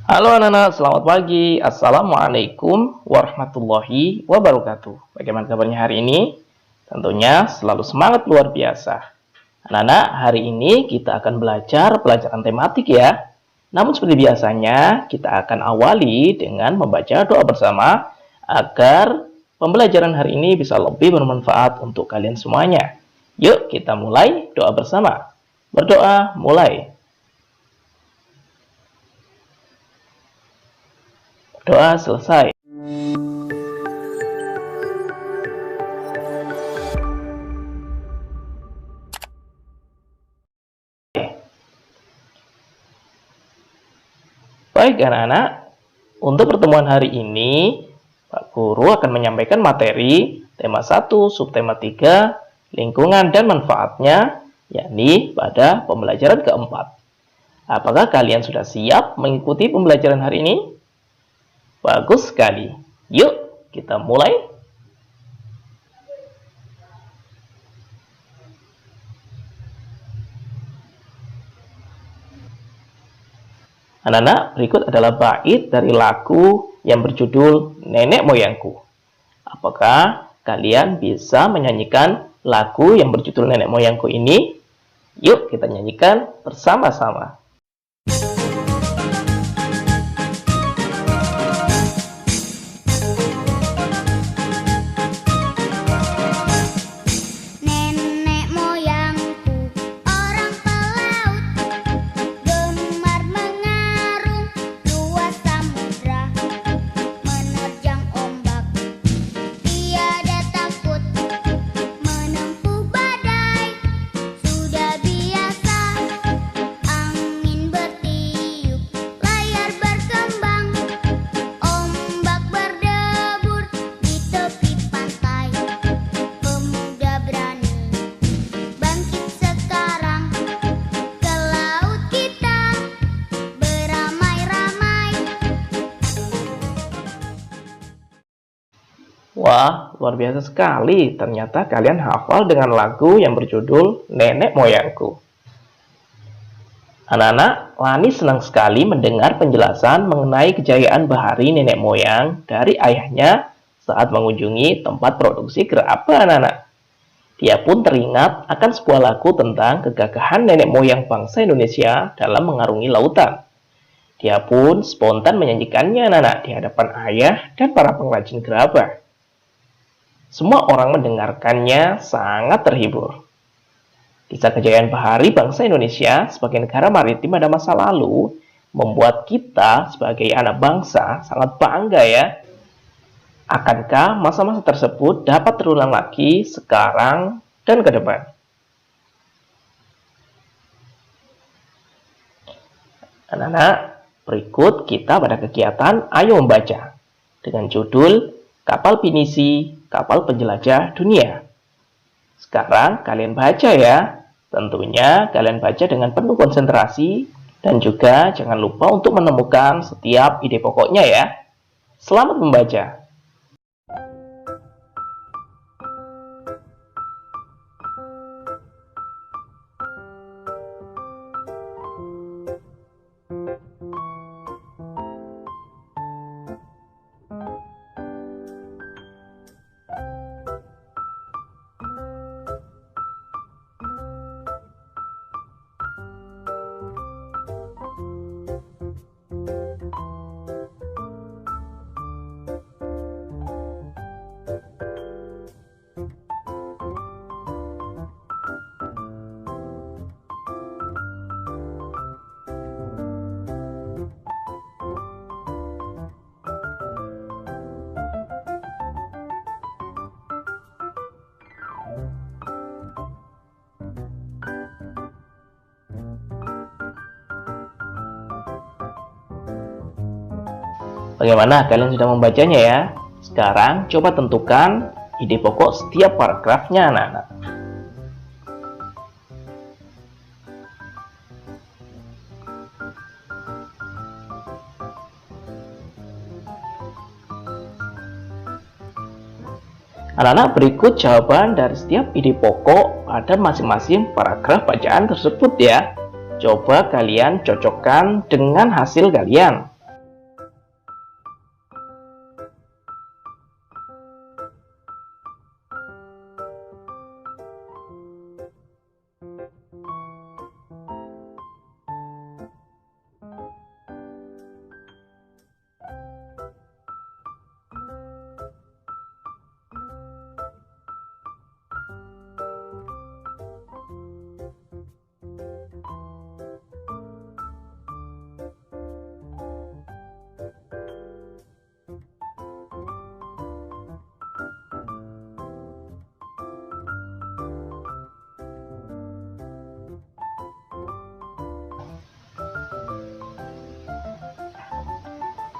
Halo anak-anak, selamat pagi. Assalamualaikum warahmatullahi wabarakatuh. Bagaimana kabarnya hari ini? Tentunya selalu semangat luar biasa. Anak-anak, hari ini kita akan belajar pelajaran tematik ya. Namun seperti biasanya, kita akan awali dengan membaca doa bersama agar pembelajaran hari ini bisa lebih bermanfaat untuk kalian semuanya. Yuk kita mulai doa bersama. Berdoa mulai. Doa selesai. Baik anak-anak, untuk pertemuan hari ini, Pak Guru akan menyampaikan materi tema 1, subtema 3, lingkungan dan manfaatnya, yakni pada pembelajaran keempat. Apakah kalian sudah siap mengikuti pembelajaran hari ini? Bagus sekali. Yuk, kita mulai. Anak-anak, berikut adalah bait dari lagu yang berjudul Nenek Moyangku. Apakah kalian bisa menyanyikan lagu yang berjudul Nenek Moyangku ini? Yuk, kita nyanyikan bersama-sama. Wah, luar biasa sekali. Ternyata kalian hafal dengan lagu yang berjudul Nenek Moyangku. Anak-anak, Lani senang sekali mendengar penjelasan mengenai kejayaan bahari nenek moyang dari ayahnya saat mengunjungi tempat produksi gerabah anak-anak. Dia pun teringat akan sebuah lagu tentang kegagahan nenek moyang bangsa Indonesia dalam mengarungi lautan. Dia pun spontan menyanyikannya anak-anak di hadapan ayah dan para pengrajin gerabah. Semua orang mendengarkannya sangat terhibur. Kisah kejayaan bahari bangsa Indonesia sebagai negara maritim pada masa lalu membuat kita sebagai anak bangsa sangat bangga ya. Akankah masa-masa tersebut dapat terulang lagi sekarang dan ke depan? Anak-anak, berikut kita pada kegiatan Ayo Membaca dengan judul Kapal Pinisi, Kapal Penjelajah Dunia. Sekarang kalian baca ya. Tentunya kalian baca dengan penuh konsentrasi dan juga jangan lupa untuk menemukan setiap ide pokoknya ya. Selamat membaca. Bagaimana kalian sudah membacanya ya? Sekarang coba tentukan ide pokok setiap paragrafnya anak-anak. Anak-anak, berikut jawaban dari setiap ide pokok pada masing-masing paragraf bacaan tersebut ya. Coba kalian cocokkan dengan hasil kalian.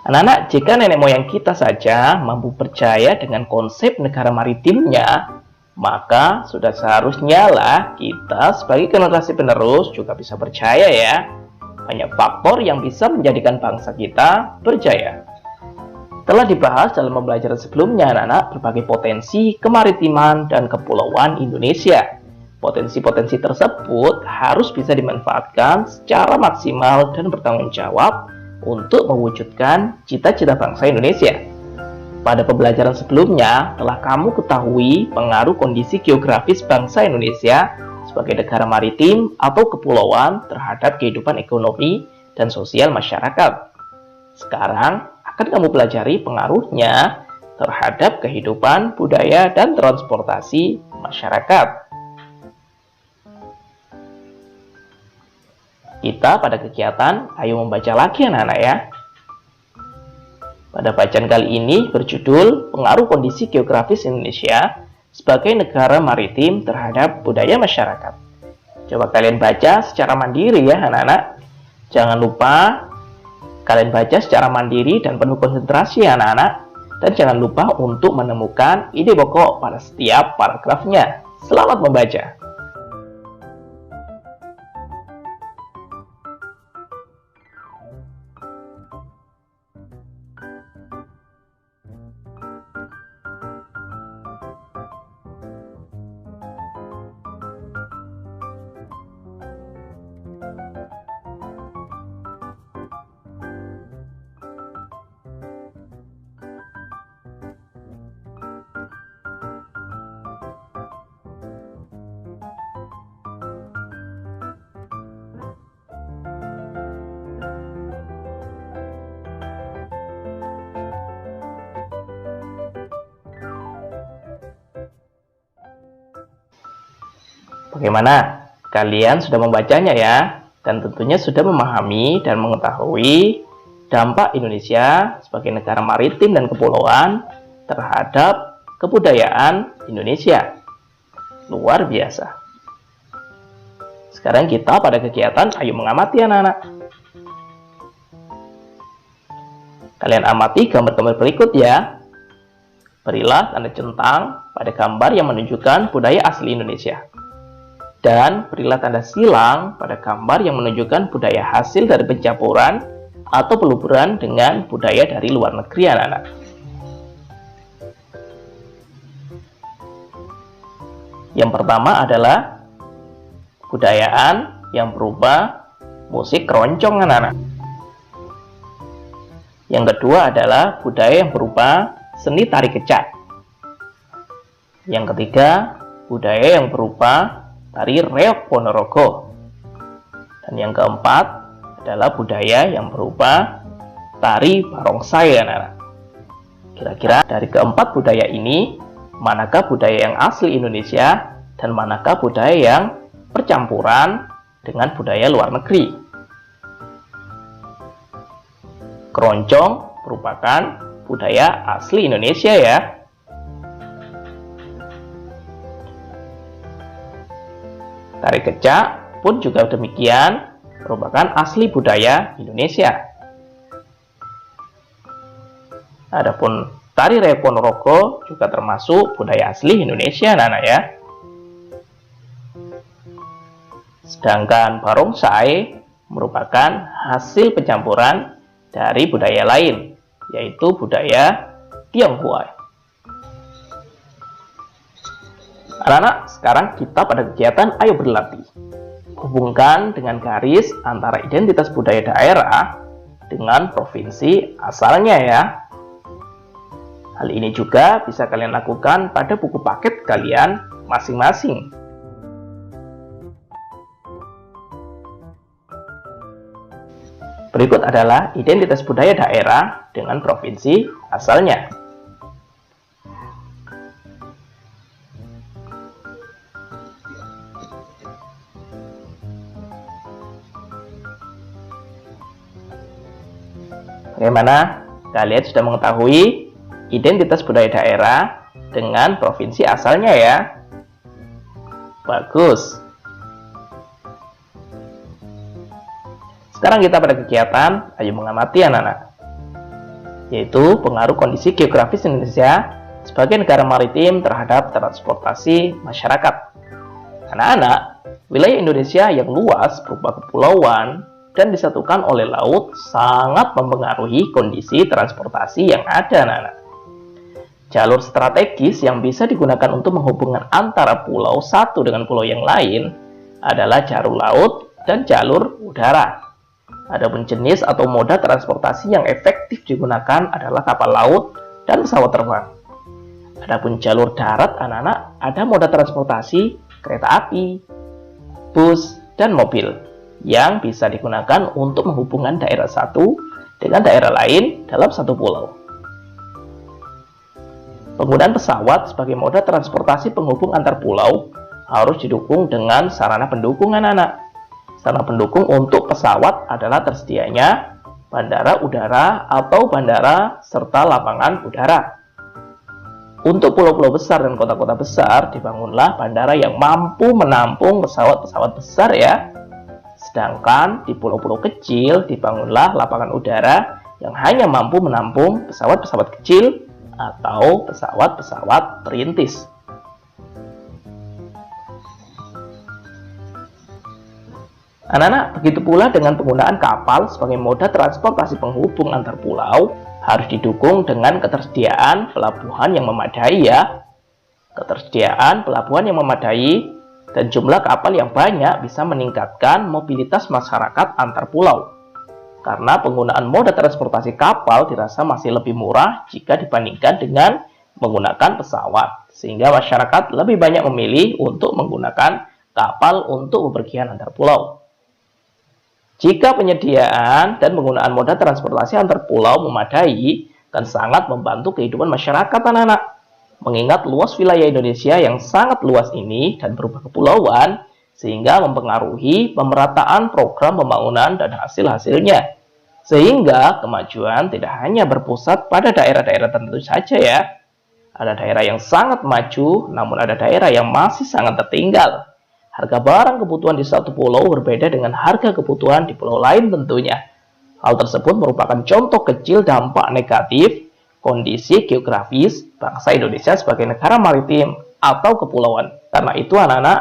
Anak-anak, jika nenek moyang kita saja mampu percaya dengan konsep negara maritimnya, maka sudah seharusnya lah kita sebagai generasi penerus juga bisa percaya ya. Banyak faktor yang bisa menjadikan bangsa kita berjaya. Telah dibahas dalam pembelajaran sebelumnya anak-anak berbagai potensi kemaritiman dan kepulauan Indonesia. Potensi-potensi tersebut harus bisa dimanfaatkan secara maksimal dan bertanggung jawab untuk mewujudkan cita-cita bangsa Indonesia. Pada pembelajaran sebelumnya telah kamu ketahui pengaruh kondisi geografis bangsa Indonesia sebagai negara maritim atau kepulauan terhadap kehidupan ekonomi dan sosial masyarakat. Sekarang akan kamu pelajari pengaruhnya terhadap kehidupan, budaya, dan transportasi masyarakat. Kita pada kegiatan Ayo Membaca lagi anak-anak ya. Pada bacaan kali ini berjudul Pengaruh Kondisi Geografis Indonesia sebagai Negara Maritim terhadap Budaya Masyarakat. Coba kalian baca secara mandiri ya anak-anak. Jangan lupa kalian baca secara mandiri dan penuh konsentrasi ya anak-anak. Dan jangan lupa untuk menemukan ide pokok pada setiap paragrafnya. Selamat membaca. Bagaimana? Kalian sudah membacanya ya? Dan tentunya sudah memahami dan mengetahui dampak Indonesia sebagai negara maritim dan kepulauan terhadap kebudayaan Indonesia. Luar biasa. Sekarang kita pada kegiatan Ayo Mengamati anak-anak. Kalian amati gambar-gambar berikut ya. Berilah tanda centang pada gambar yang menunjukkan budaya asli Indonesia. Dan berilah tanda silang pada gambar yang menunjukkan budaya hasil dari pencampuran atau peluburan dengan budaya dari luar negeri anak-anak. Yang pertama adalah budayaan yang berupa musik keroncong anak-anak. Yang kedua adalah budaya yang berupa seni tari kecak. Yang ketiga, budaya yang berupa tari reog Ponorogo. Dan yang keempat adalah budaya yang berupa tari barongsai anak-anak. Kira-kira dari keempat budaya ini, manakah budaya yang asli Indonesia dan manakah budaya yang percampuran dengan budaya luar negeri? Keroncong merupakan budaya asli Indonesia ya. Tari kecak pun juga demikian, merupakan asli budaya Indonesia. Adapun tari reog Ponorogo juga termasuk budaya asli Indonesia anak-anak ya. Sedangkan barongsai merupakan hasil pencampuran dari budaya lain, yaitu budaya Tionghoa. Anak-anak, sekarang kita pada kegiatan Ayo Berlatih. Hubungkan dengan garis antara identitas budaya daerah dengan provinsi asalnya ya. Hal ini juga bisa kalian lakukan pada buku paket kalian masing-masing. Berikut adalah identitas budaya daerah dengan provinsi asalnya. Bagaimana? Kalian sudah mengetahui identitas budaya daerah dengan provinsi asalnya ya? Bagus. Sekarang kita pada kegiatan Ayo Mengamati anak-anak. yaitu pengaruh kondisi geografis Indonesia sebagai negara maritim terhadap transportasi masyarakat. Anak-anak, wilayah Indonesia yang luas berupa kepulauan dan disatukan oleh laut sangat mempengaruhi kondisi transportasi yang ada, anak-anak. Jalur strategis yang bisa digunakan untuk menghubungkan antara pulau satu dengan pulau yang lain adalah jalur laut dan jalur udara. Adapun jenis atau moda transportasi yang efektif digunakan adalah kapal laut dan pesawat terbang. Adapun jalur darat, anak-anak, ada moda transportasi kereta api, bus, dan mobil yang bisa digunakan untuk menghubungkan daerah satu dengan daerah lain dalam satu pulau. Penggunaan pesawat sebagai moda transportasi penghubung antar pulau harus didukung dengan sarana pendukung, anak-anak. Sarana pendukung untuk pesawat adalah tersedianya bandara udara atau bandara serta lapangan udara. Untuk pulau-pulau besar dan kota-kota besar dibangunlah bandara yang mampu menampung pesawat-pesawat besar ya. Sedangkan di pulau-pulau kecil dibangunlah lapangan udara yang hanya mampu menampung pesawat-pesawat kecil atau pesawat-pesawat perintis. Anak-anak, begitu pula dengan penggunaan kapal sebagai moda transportasi penghubung antar pulau harus didukung dengan ketersediaan pelabuhan yang memadai ya. Ketersediaan pelabuhan yang memadai dan jumlah kapal yang banyak bisa meningkatkan mobilitas masyarakat antar pulau. Karena penggunaan moda transportasi kapal dirasa masih lebih murah jika dibandingkan dengan menggunakan pesawat. Sehingga masyarakat lebih banyak memilih untuk menggunakan kapal untuk bepergian antar pulau. Jika penyediaan dan penggunaan moda transportasi antar pulau memadai, akan sangat membantu kehidupan masyarakat, anak-anak. Mengingat luas wilayah Indonesia yang sangat luas ini dan berupa kepulauan, sehingga mempengaruhi pemerataan program pembangunan dan hasil-hasilnya. Sehingga kemajuan tidak hanya berpusat pada daerah-daerah tertentu saja ya. Ada daerah yang sangat maju, namun ada daerah yang masih sangat tertinggal. Harga barang kebutuhan di satu pulau berbeda dengan harga kebutuhan di pulau lain tentunya. Hal tersebut merupakan contoh kecil dampak negatif kondisi geografis bangsa Indonesia sebagai negara maritim atau kepulauan. Karena itu anak-anak,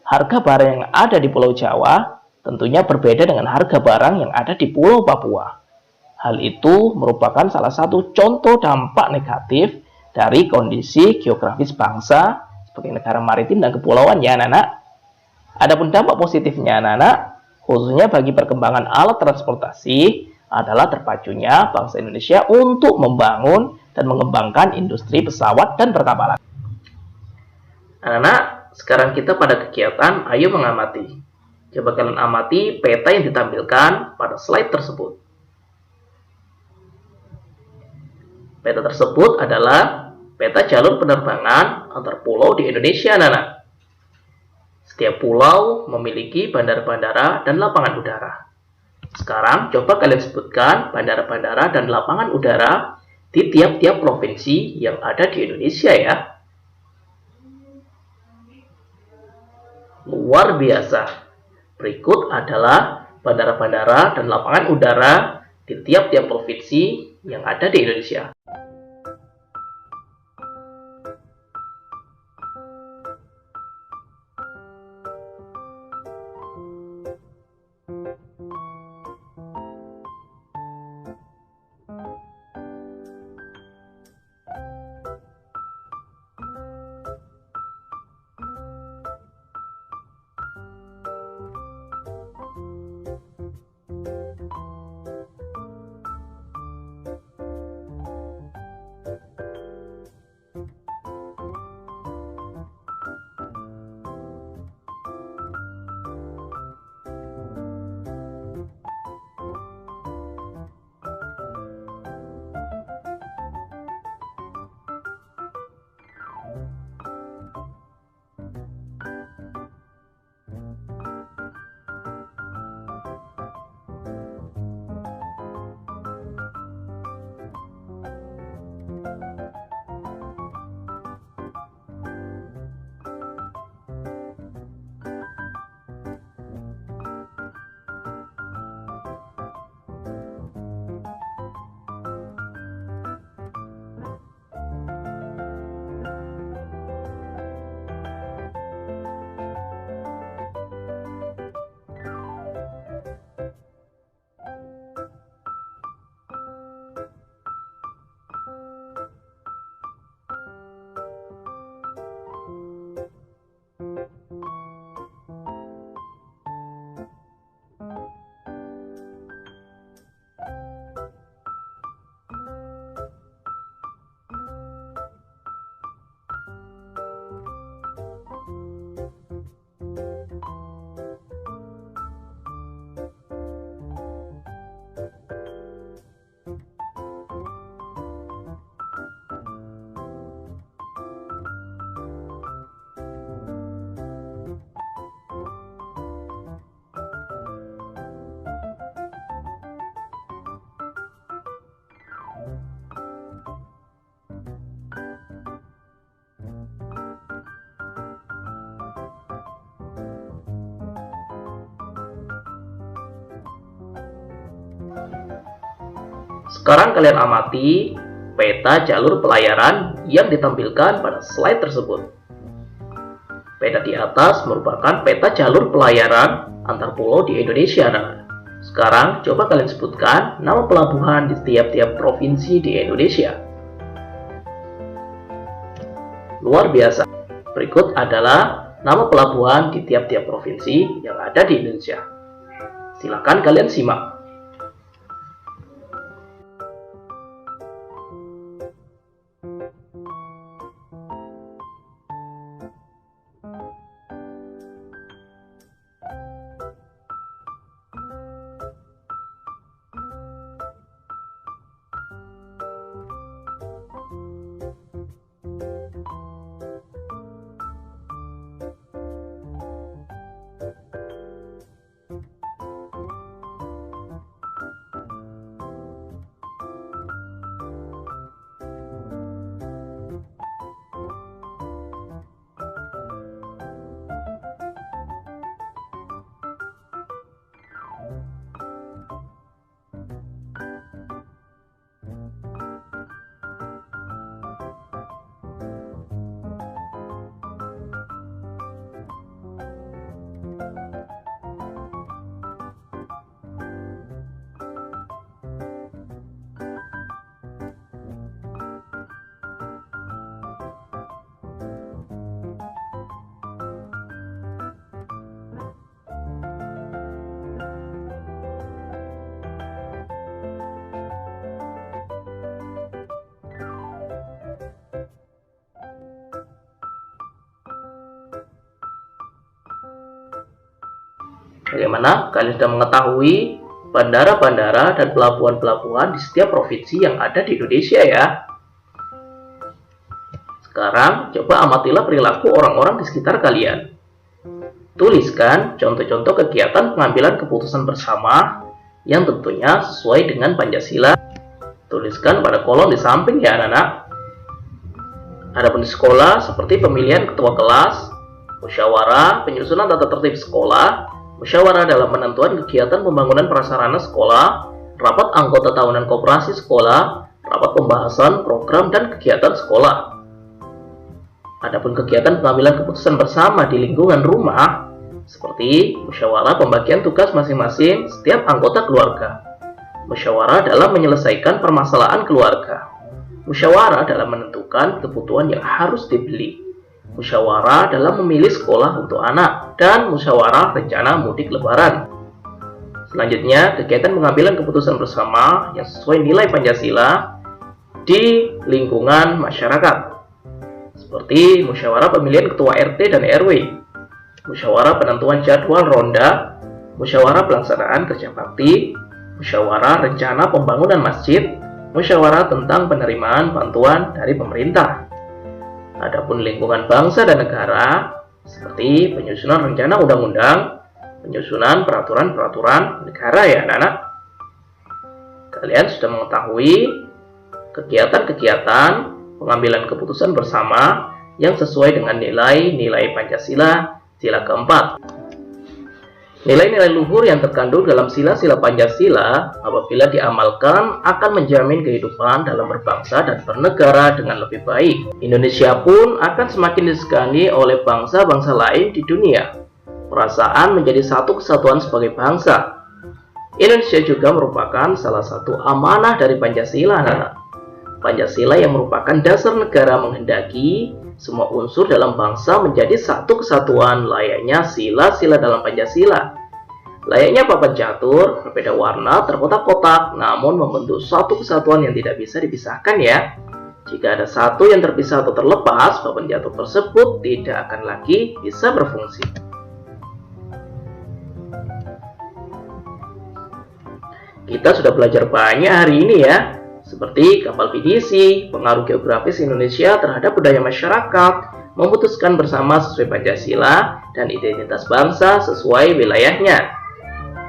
harga barang yang ada di Pulau Jawa tentunya berbeda dengan harga barang yang ada di Pulau Papua. Hal itu merupakan salah satu contoh dampak negatif dari kondisi geografis bangsa sebagai negara maritim dan kepulauan ya anak-anak. Adapun dampak positifnya anak-anak, khususnya bagi perkembangan alat transportasi, adalah terpacunya bangsa Indonesia untuk membangun dan mengembangkan industri pesawat dan perkapalan. Anak-anak, sekarang kita pada kegiatan Ayo Mengamati. Coba kalian amati peta yang ditampilkan pada slide tersebut. Peta tersebut adalah peta jalur penerbangan antar pulau di Indonesia, anak-anak. Setiap pulau memiliki bandara-bandara dan lapangan udara. Sekarang coba kalian sebutkan bandara-bandara dan lapangan udara di tiap-tiap provinsi yang ada di Indonesia ya. Luar biasa. Berikut adalah bandara-bandara dan lapangan udara di tiap-tiap provinsi yang ada di Indonesia. Sekarang kalian amati peta jalur pelayaran yang ditampilkan pada slide tersebut. Peta di atas merupakan peta jalur pelayaran antar pulau di Indonesia. Sekarang coba kalian sebutkan nama pelabuhan di tiap-tiap provinsi di Indonesia. Luar biasa. Berikut adalah nama pelabuhan di tiap-tiap provinsi yang ada di Indonesia. Silakan kalian simak. Bagaimana? Kalian sudah mengetahui bandara-bandara dan pelabuhan-pelabuhan di setiap provinsi yang ada di Indonesia ya. Sekarang coba amatilah perilaku orang-orang di sekitar kalian. Tuliskan contoh-contoh kegiatan pengambilan keputusan bersama yang tentunya sesuai dengan Pancasila. Tuliskan pada kolom di samping ya anak-anak. Adapun di sekolah seperti pemilihan ketua kelas, musyawarah, penyusunan tata tertib sekolah, musyawarah dalam penentuan kegiatan pembangunan prasarana sekolah, rapat anggota tahunan koperasi sekolah, rapat pembahasan program dan kegiatan sekolah. Adapun kegiatan pengambilan keputusan bersama di lingkungan rumah, seperti musyawarah pembagian tugas masing-masing setiap anggota keluarga, musyawarah dalam menyelesaikan permasalahan keluarga, musyawarah dalam menentukan kebutuhan yang harus dibeli, musyawarah dalam memilih sekolah untuk anak, dan musyawarah rencana mudik lebaran. Selanjutnya, kegiatan pengambilan keputusan bersama yang sesuai nilai Pancasila di lingkungan masyarakat, seperti musyawarah pemilihan ketua RT dan RW, musyawarah penentuan jadwal ronda, musyawarah pelaksanaan kerja bakti, musyawarah rencana pembangunan masjid, musyawarah tentang penerimaan bantuan dari pemerintah. Adapun lingkungan bangsa dan negara, seperti penyusunan rencana undang-undang, penyusunan peraturan-peraturan negara ya anak-anak. Kalian sudah mengetahui kegiatan-kegiatan pengambilan keputusan bersama yang sesuai dengan nilai-nilai Pancasila, sila keempat. Nilai-nilai luhur yang terkandung dalam sila-sila Pancasila apabila diamalkan akan menjamin kehidupan dalam berbangsa dan bernegara dengan lebih baik. Indonesia pun akan semakin disegani oleh bangsa-bangsa lain di dunia. Perasaan menjadi satu kesatuan sebagai bangsa. Indonesia juga merupakan salah satu amanah dari Pancasila, anak-anak. Pancasila yang merupakan dasar negara menghendaki semua unsur dalam bangsa menjadi satu kesatuan layaknya sila-sila dalam Pancasila. Layaknya papan catur, berbeda warna, terkotak-kotak, namun membentuk satu kesatuan yang tidak bisa dipisahkan ya. Jika ada satu yang terpisah atau terlepas, papan catur tersebut tidak akan lagi bisa berfungsi. Kita sudah belajar banyak hari ini ya, seperti kapal pinisi, pengaruh geografis Indonesia terhadap budaya masyarakat, memutuskan bersama sesuai Pancasila, dan identitas bangsa sesuai wilayahnya.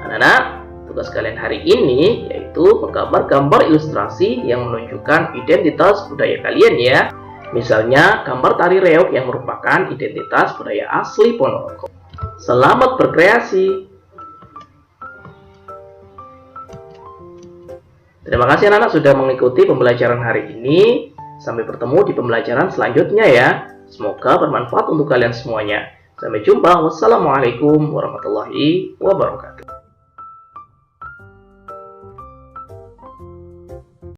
Anak-anak, tugas kalian hari ini yaitu menggambar gambar ilustrasi yang menunjukkan identitas budaya kalian ya. Misalnya, gambar tari reog yang merupakan identitas budaya asli Ponorogo. Selamat berkreasi! Terima kasih anak-anak sudah mengikuti pembelajaran hari ini. Sampai bertemu di pembelajaran selanjutnya ya. Semoga bermanfaat untuk kalian semuanya. Sampai jumpa. Wassalamualaikum warahmatullahi wabarakatuh.